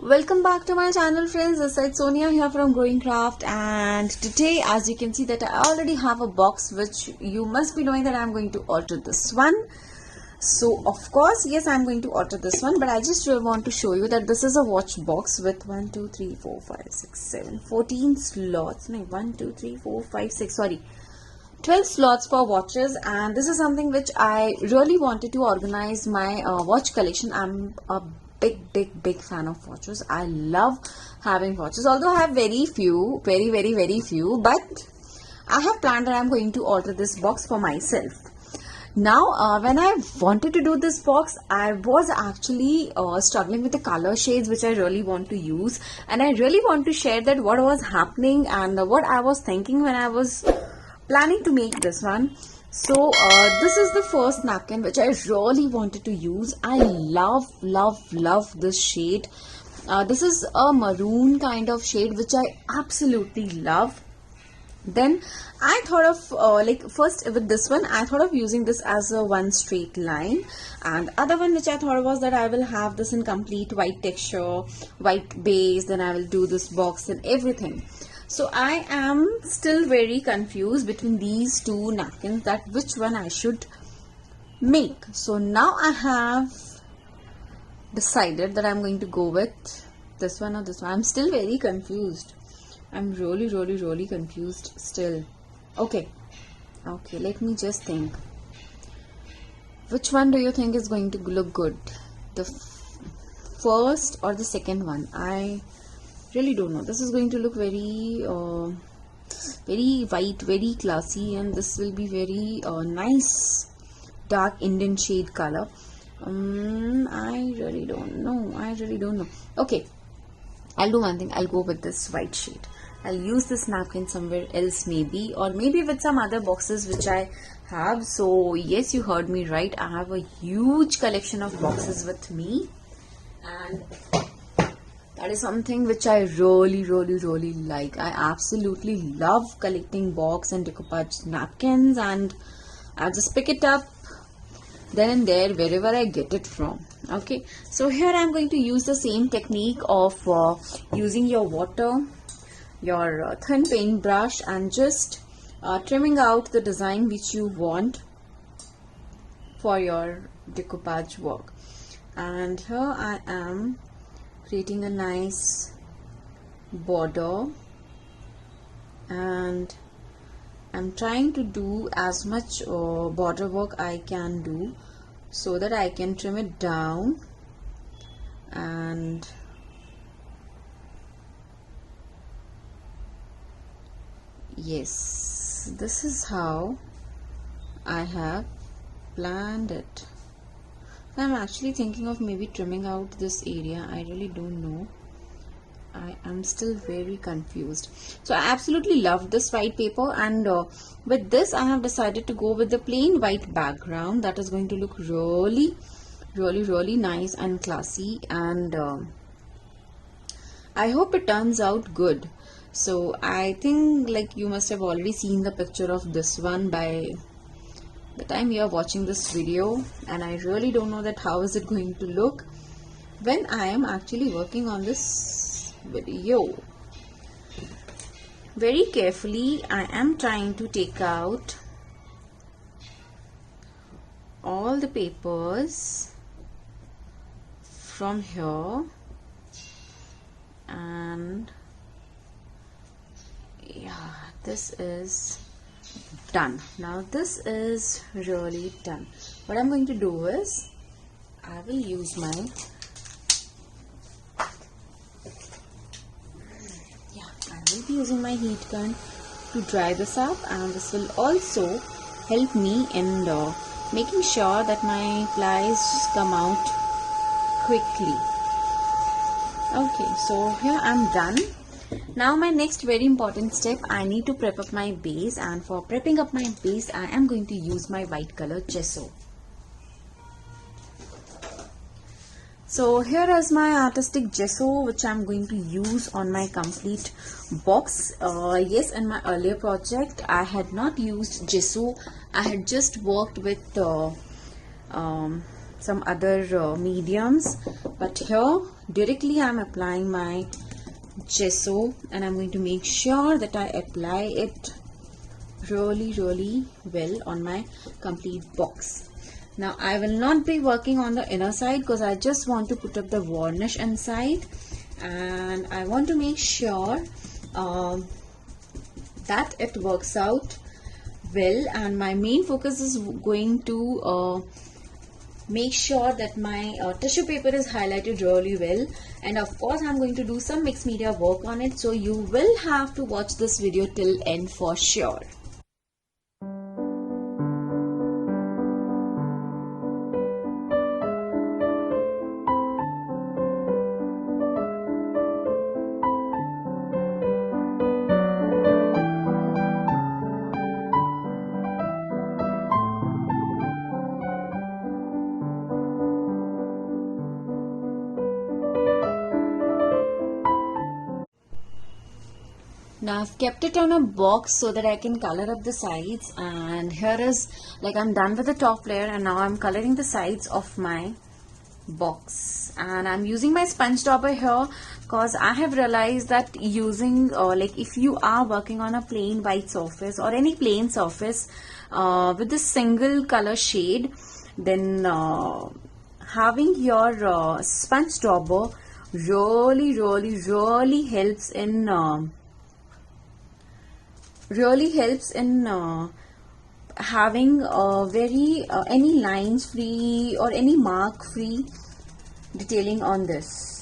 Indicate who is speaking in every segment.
Speaker 1: Welcome back to my channel, friends. This is Sonia here from GrowingCraft, and today, as you can see, that I already have a box which you must be knowing that I'm going to alter this one. So of course, yes, I'm going to alter this one, but I just want to show you that this is a watch box with 1 2 3 4 5 6 7 14 slots. No, 1 2 3 4 5 6 sorry, 12 slots for watches. And this is something which I really wanted to organize my watch collection. I'm a big fan of watches. I love having watches, although I have very few, very few, but I have planned that I'm going to alter this box for myself. Now when I wanted to do this box, I was actually struggling with the color shades which I really want to use, and I really want to share that what was happening and what I was thinking when I was planning to make this one. So this is the first napkin which I really wanted to use. I love this shade. This is a maroon kind of shade which I absolutely love. Then I thought of first with this one, I thought of using this as a one straight line, and other one which I thought was that I will have this in complete white texture, white base. Then I will do this box and everything. So I am still very confused between these two napkins, that which one I should make. So now I have decided that I'm going to go with this one or this one. I'm still very confused. I'm really confused still. Okay, let me just think. Which one do you think is going to look good? The first or the second one? I really don't know. This is going to look very white, very classy, and this will be very nice dark Indian shade color. I really don't know. Okay, I'll do one thing. I'll go with this white shade. I'll use this napkin somewhere else, maybe, or maybe with some other boxes which I have. So yes, you heard me right, I have a huge collection of boxes with me, and that is something which I really like. I absolutely love collecting box and decoupage napkins, and I just pick it up then and there wherever I get it from. Okay, so here I'm going to use the same technique of using your water, your thin paintbrush, and just trimming out the design which you want for your decoupage work. And here I am creating a nice border, and I'm trying to do as much border work I can do so that I can trim it down. And yes, this is how I have planned it. I'm actually thinking of maybe trimming out this area. I really don't know. I am still very confused. So I absolutely love this white paper, and with this I have decided to go with the plain white background. That is going to look really nice and classy, and I hope it turns out good. So I think like you must have already seen the picture of this one by the time you are watching this video, and I really don't know that how is it going to look when I am actually working on this video. Very carefully I am trying to take out all the papers from here, and yeah, this is done. Now this is really done. What I'm going to do is I will use my heat gun to dry this up, and this will also help me in making sure that my plies come out quickly. Okay, so here I'm done. Now my next very important step, I need to prep up my base, and for prepping up my base I am going to use my white color gesso. So here is my artistic gesso which I'm going to use on my complete box. Yes, in my earlier project I had not used gesso. I had just worked with some other mediums, but here directly I'm applying my gesso, and I'm going to make sure that I apply it really well on my complete box. Now I will not be working on the inner side because I just want to put up the varnish inside, and I want to make sure that it works out well. And my main focus is going to make sure that my tissue paper is highlighted really well, and of course I'm going to do some mixed media work on it, so you will have to watch this video till end for sure. Now I've kept it on a box so that I can color up the sides, and here is, like, I'm done with the top layer, and now I'm coloring the sides of my box. And I'm using my sponge dauber here because I have realized that using like, if you are working on a plain white surface or any plain surface with a single color shade, then having your sponge dauber really helps in having any lines free or any mark free detailing on this.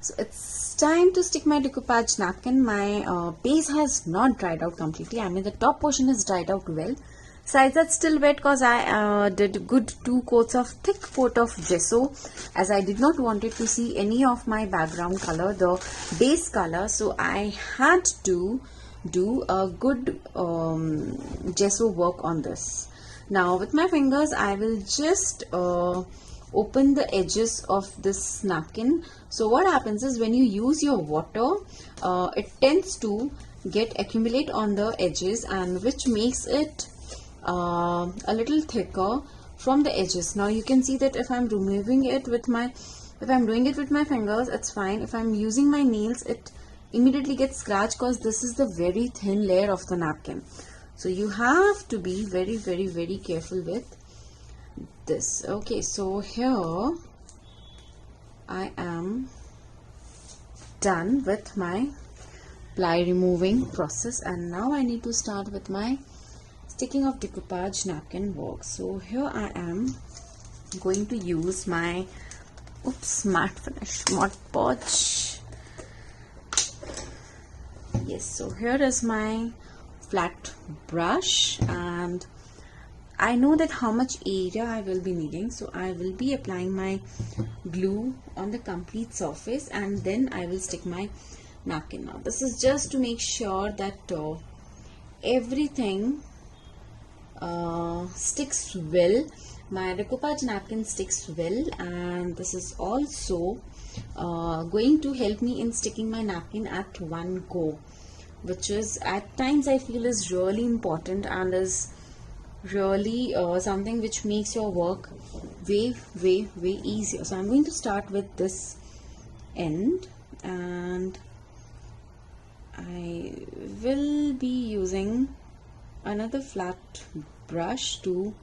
Speaker 1: So it's time to stick my decoupage napkin. My base has not dried out completely. I mean, the top portion is dried out well. Sides are still wet because I did good 2 coats of thick coat of gesso, as I did not want it to see any of my background color, the base color. So I had to do a good gesso work on this. Now with my fingers I will just open the edges of this napkin. So what happens is, when you use your water, it tends to accumulate on the edges, and which makes it a little thicker from the edges. Now you can see that if I'm doing it with my fingers, it's fine. If I'm using my nails, it immediately gets scratched because this is the very thin layer of the napkin. So you have to be very careful with this. Okay, so here I am done with my ply removing process, and now I need to start with my sticking of decoupage napkin work. So here I am going to use my matte finish Mod Podge. Yes, so here is my flat brush, and I know that how much area I will be needing, so I will be applying my glue on the complete surface, and then I will stick my napkin. Now this is just to make sure that everything sticks well. My decoupage napkin sticks well, and this is also going to help me in sticking my napkin at one go, which is at times I feel is really important, and is really something which makes your work way easier. So I'm going to start with this end, and I will be using another flat brush to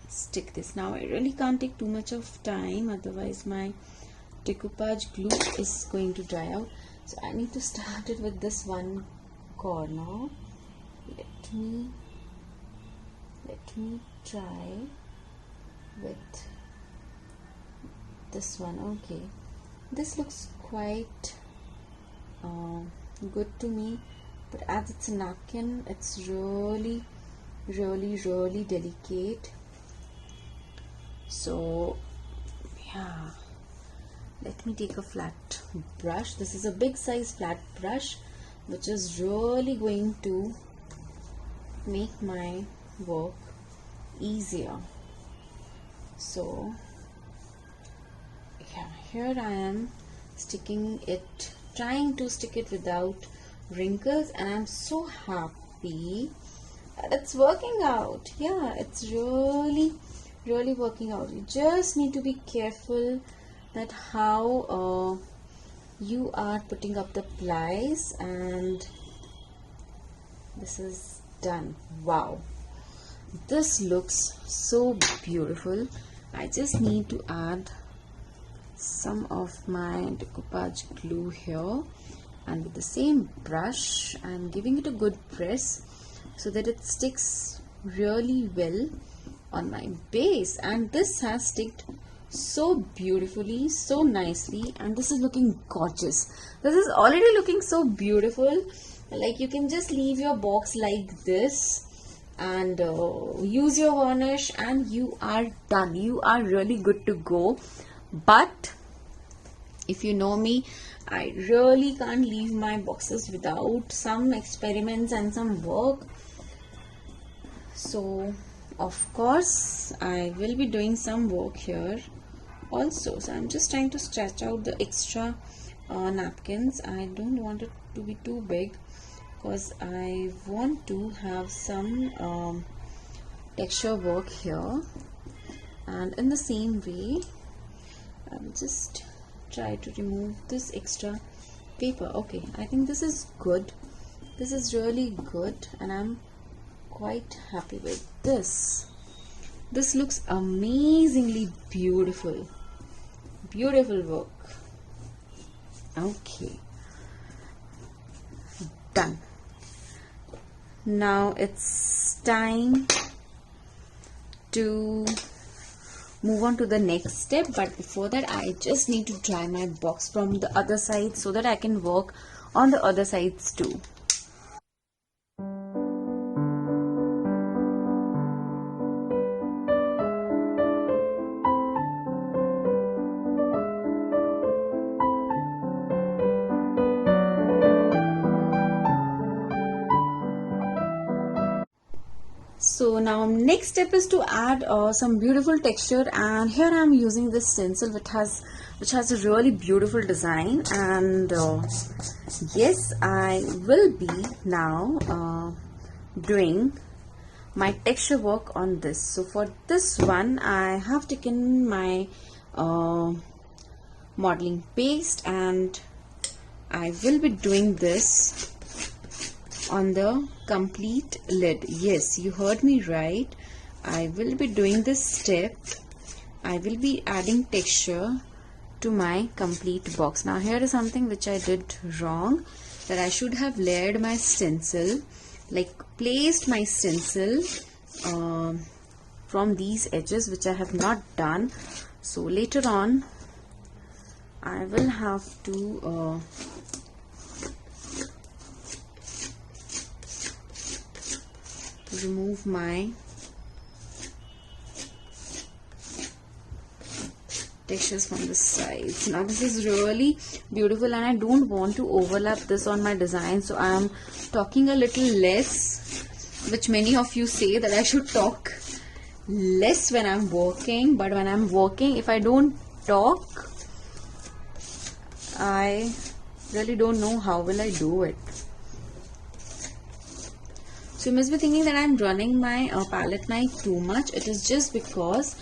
Speaker 1: stick this. Now I really can't take too much of time, otherwise my decoupage glue is going to dry out. So I need to start it with this one corner. Let me try with this one. Okay, this looks quite good to me, but as it's a napkin, it's really delicate. So yeah, let me take a flat brush. This is a big size flat brush which is really going to make my work easier. So yeah, here I am sticking it, trying to stick it without wrinkles, and I'm so happy that it's working out. Yeah, it's really working out. You just need to be careful that how you are putting up the plies, and this is done. Wow, this looks so beautiful. I just need to add some of my decoupage glue here, and with the same brush I'm giving it a good press so that it sticks really well on my base. And this has sticked so beautifully, so nicely, and this is looking gorgeous. This is already looking so beautiful. Like, you can just leave your box like this and use your varnish and you are done. You are really good to go. But if you know me, I really can't leave my boxes without some experiments and some work. So of course I will be doing some work here also. So I'm just trying to stretch out the extra napkins. I don't want it to be too big because I want to have some texture work here, and in the same way I'll just try to remove this extra paper. Okay, I think this is good. This is really good and I'm quite happy with this. This looks amazingly beautiful. Beautiful work. Okay, done. Now it's time to move on to the next step, but before that I just need to dry my box from the other side so that I can work on the other sides too. So now next step is to add some beautiful texture, and here I am using this stencil which has a really beautiful design, and yes, I will be now doing my texture work on this. So for this one I have taken my modeling paste and I will be doing this on the complete lid. Yes, you heard me right. I will be doing this step. I will be adding texture to my complete box. Now here is something which I did wrong, that I should have layered my stencil, like placed my stencil from these edges, which I have not done. So later on I will have to remove my textures from the sides. Now this is really beautiful and I don't want to overlap this on my design, so I am talking a little less, which many of you say that I should talk less when I'm working, but when I'm working, if I don't talk, I really don't know how will I do it. So you must be thinking that I'm running my palette knife too much. It is just because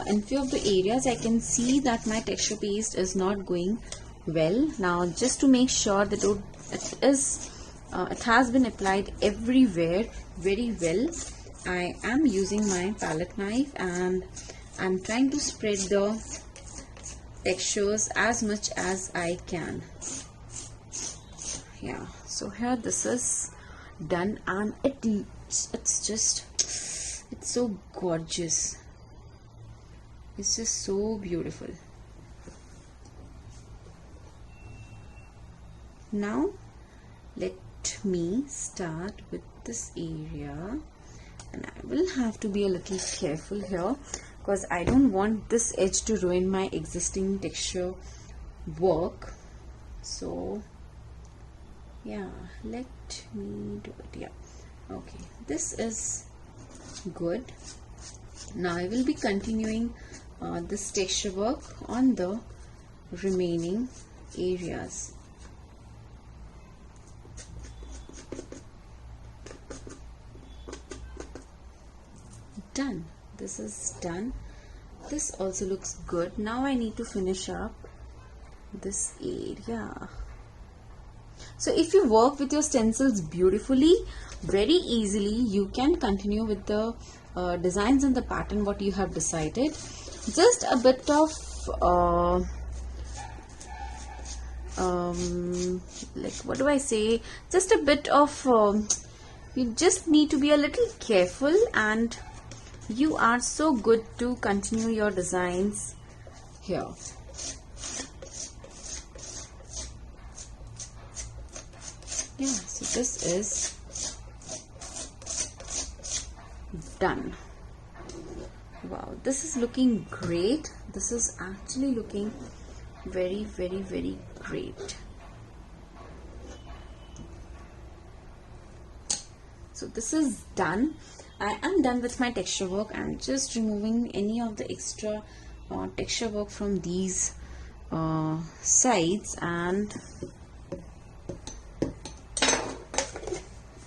Speaker 1: in few of the areas I can see that my texture paste is not going well. Now just to make sure that it has been applied everywhere very well, I am using my palette knife and I'm trying to spread the textures as much as I can. Yeah, so here this is done and it's so gorgeous. It's just so beautiful. Now let me start with this area, and I will have to be a little careful here because I don't want this edge to ruin my existing texture work. So yeah, let me do it. Yeah, okay, this is good. Now I will be continuing this texture work on the remaining areas. Done. This is done. This also looks good. Now I need to finish up this area. So if you work with your stencils beautifully, very easily you can continue with the designs and the pattern what you have decided. Just a bit of like, what do I say, just a bit of you just need to be a little careful, and you are so good to continue your designs here. Yeah, so this is done. Wow, this is looking great. This is actually looking very, very, very great. So this is done. I am done with my texture work. I'm just removing any of the extra texture work from these sides, and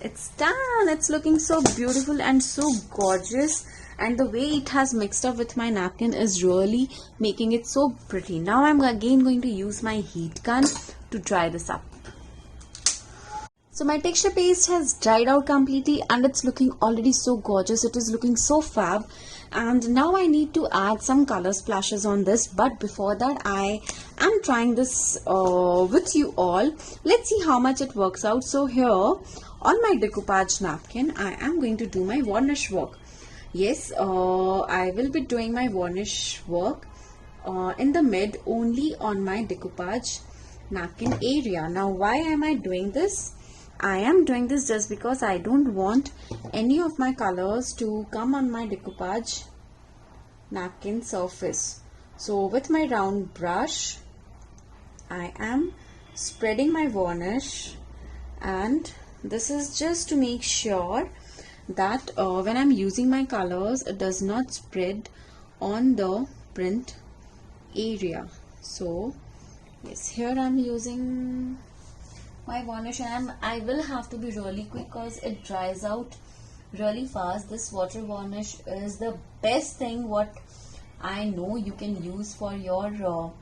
Speaker 1: it's done. It's looking so beautiful and so gorgeous, and the way it has mixed up with my napkin is really making it so pretty. Now I'm again going to use my heat gun to dry this up. So my texture paste has dried out completely, and it's looking already so gorgeous. It is looking so fab. And now I need to add some color splashes on this, but before that I am trying this with you all. Let's see how much it works out. So here on my decoupage napkin I am going to do my varnish work. Yes, I will be doing my varnish work in the mid only on my decoupage napkin area. Now why am I doing this? I am doing this just because I don't want any of my colors to come on my decoupage napkin surface. So with my round brush I am spreading my varnish, and this is just to make sure that when I'm using my colors it does not spread on the print area. So yes, here I'm using my varnish, and I will have to be really quick because it dries out really fast. This water varnish is the best thing what I know you can use for your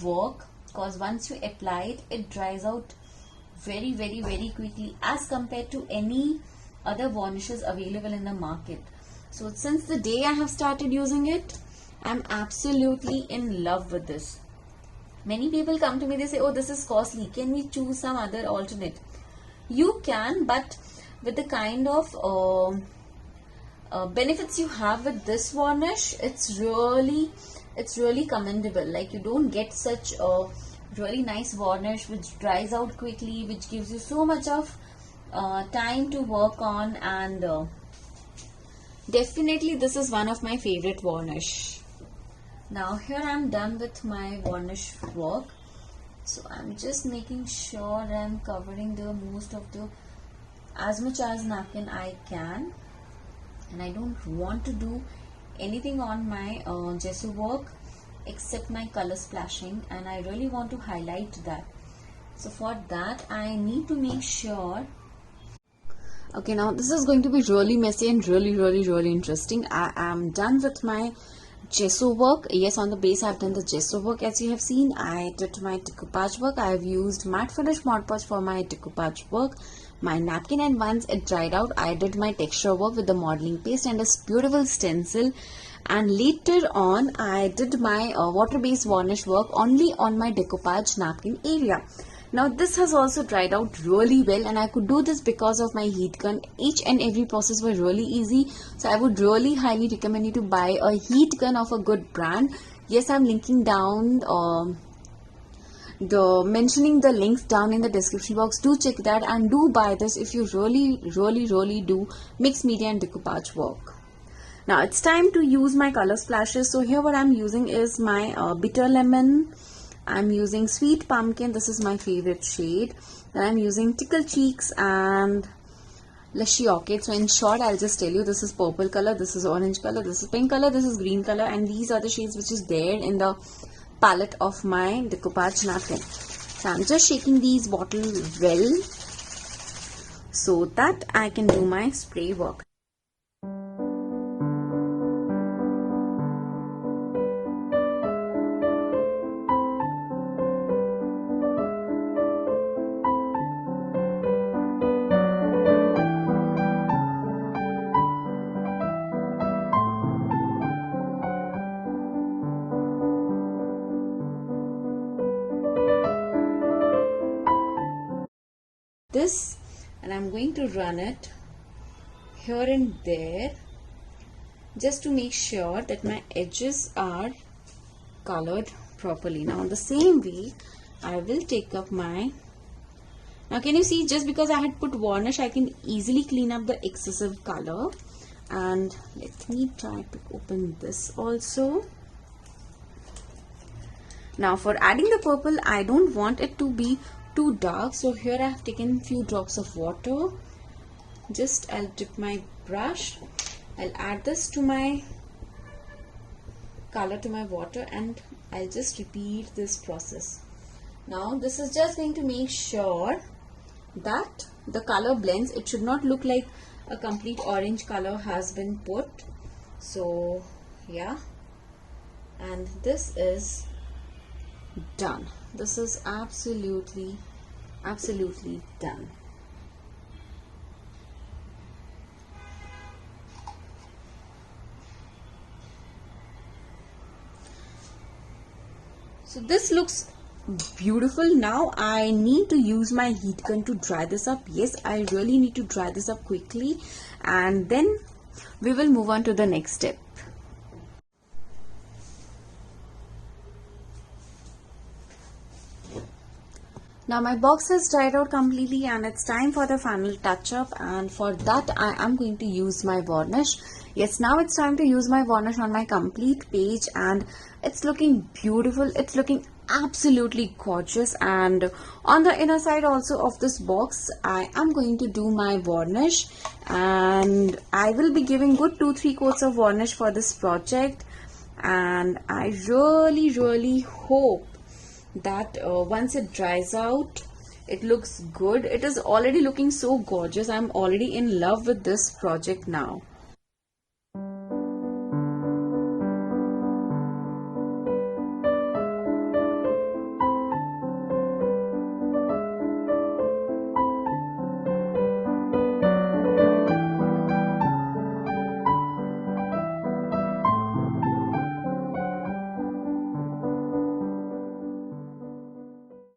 Speaker 1: work, because once you apply it, it dries out very, very, very quickly as compared to any other varnishes available in the market. So since the day I have started using it, I'm absolutely in love with this. Many people come to me, they say, oh, this is costly, can we choose some other alternate? You can, but with the kind of benefits you have with this varnish, it's really commendable. Like, you don't get such a really nice varnish which dries out quickly, which gives you so much of time to work on, and definitely this is one of my favorite varnish. Now here I'm done with my varnish work, so I'm just making sure I'm covering the most of the as much as napkin I can, and I don't want to do anything on my gesso work except my color splashing, and I really want to highlight that. So for that I need to make sure. Okay, now this is going to be really messy and really interesting. I am done with my gesso work. Yes, on the base I've done the gesso work. As you have seen, I did my decoupage work. I have used matte finish Mod Podge for my decoupage work, my napkin, and once it dried out I did my texture work with the modeling paste and a beautiful stencil, and later on I did my water based varnish work only on my decoupage napkin area. Now this has also dried out really well, and I could do this because of my heat gun. Each and every process was really easy, so I would really highly recommend you to buy a heat gun of a good brand. Yes, I'm linking down mentioning the links down in the description box. Do check that and do buy this if you really do mixed media and decoupage work. Now it's time to use my color splashes. So here what I'm using is my bitter lemon. I'm using sweet pumpkin. This is my favorite shade. Then I'm using tickle cheeks and lushy orchid. So in short, I'll just tell you, this is purple color, this is orange color, this is pink color, this is green color, and these are the shades which is there in the palette of my decoupage napkin. So I'm just shaking these bottles well so that I can do my spray work. This, and I'm going to run it here and there just to make sure that my edges are colored properly. Now in the same way, I will take up my, now can you see, just because I had put varnish, I can easily clean up the excessive color. And let me try to open this also. Now for adding the purple, I don't want it to be too dark, so here I have taken few drops of water. Just I'll dip my brush, I'll add this to my color to my water, and I'll just repeat this process. Now this is just going to make sure that the color blends. It should not look like a complete orange color has been put. So yeah, and this is done. This is absolutely done. So this looks beautiful. Now I need to use my heat gun to dry this up. Yes, I really need to dry this up quickly, and then we will move on to the next step. Now my box has dried out completely, and it's time for the final touch up, and for that I am going to use my varnish. Yes, now it's time to use my varnish on my complete page, and it's looking beautiful. It's looking absolutely gorgeous. And on the inner side also of this box, I am going to do my varnish, and I will be giving good 2-3 coats of varnish for this project. And I really hope that once it dries out, it looks good. It is already looking so gorgeous. I'm already in love with this project now.